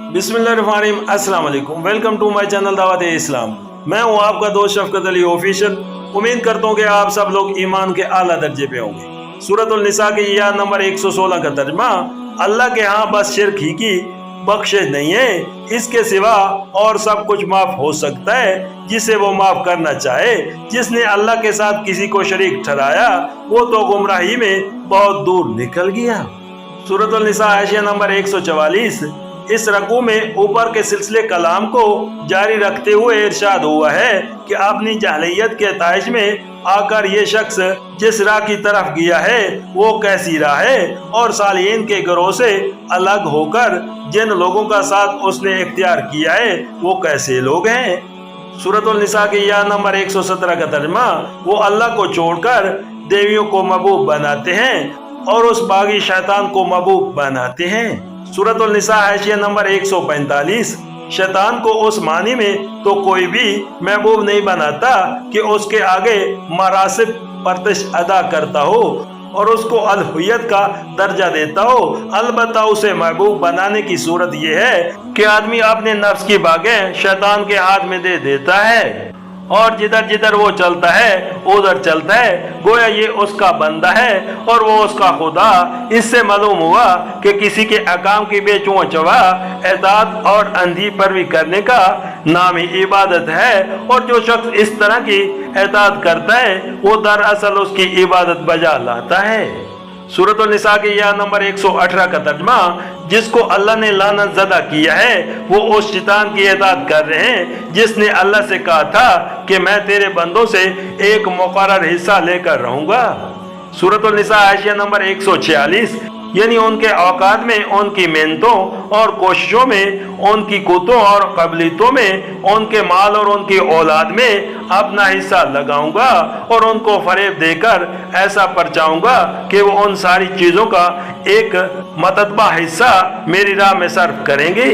बिस्मिल्लाहिर्रहमानिर्रहीम, अस्सलाम वालेकुम। वेलकम टू माय चैनल दावत इस्लाम। मैं हूं आपका दोस्त शफकत अली ऑफिशियल। उम्मीद करता हूं कि आप सब लोग ईमान के आला दर्जे पे होंगे। सूरतुल निसा की आयत नंबर 116 का तर्जुमा, अल्लाह के यहाँ बस शिर्क ही की बख्शिश नहीं है, इसके सिवा और सब कुछ माफ हो सकता है जिसे वो माफ करना चाहे। जिसने अल्लाह के साथ किसी को शरीक ठहराया वो तो गुमराही में बहुत दूर निकल गया। सूरतुल निसा आयत नंबर 144। इस रकू में ऊपर के सिलसिले कलाम को जारी रखते हुए इरशाद हुआ है कि अपनी जहलियत के ताइश में आकर ये शख्स जिस राह की तरफ गया है वो कैसी राह है, और सालिहीन के गरोह से अलग होकर जिन लोगों का साथ उसने इख्तियार किया है वो कैसे लोग हैं। सूरतुल निसा की आयत नंबर 117 का तर्जुमा, वो अल्लाह को छोड़कर देवियों को महबूब बनाते हैं और उस बागी शैतान को महबूब बनाते हैं। सूरतुल निसा हाशिया नंबर 145। शैतान को उस मानी में तो कोई भी महबूब नहीं बनाता कि उसके आगे मरासिब परतिश अदा करता हो और उसको अलहुयत का दर्जा देता हो। अलबत्ता उसे महबूब बनाने की सूरत यह है कि आदमी अपने नफ्स की बागें शैतान के हाथ में दे देता है और जिधर जिधर वो चलता है उधर चलता है, गोया ये उसका बंदा है और वो उसका खुदा। इससे मालूम हुआ कि किसी के अकाम की बेचुआ चवा एतात और अंधी परवी करने का नाम ही इबादत है, और जो शख्स इस तरह की एतात करता है वो दरअसल उसकी इबादत बजा लाता है। सूरतुल निसा की आयत नंबर 118 का तर्जुमा, जिसको अल्लाह ने लानत ज़दा किया है वो उस शैतान की इताअत कर रहे हैं जिसने अल्लाह से कहा था कि मैं तेरे बंदों से एक मुकर्रर हिस्सा लेकर रहूंगा। सूरतुल निसा आयत नंबर 146, यानी उनके औकात में, उनकी मेहनतों और कोशिशों में, उनकी कुतों और कबलियतों में, उनके माल और उनकी औलाद में अपना हिस्सा लगाऊंगा और उनको फरेब देकर ऐसा परचाऊंगा कि वो उन सारी चीजों का एक मततबा हिस्सा मेरी राह में सर्फ करेंगे।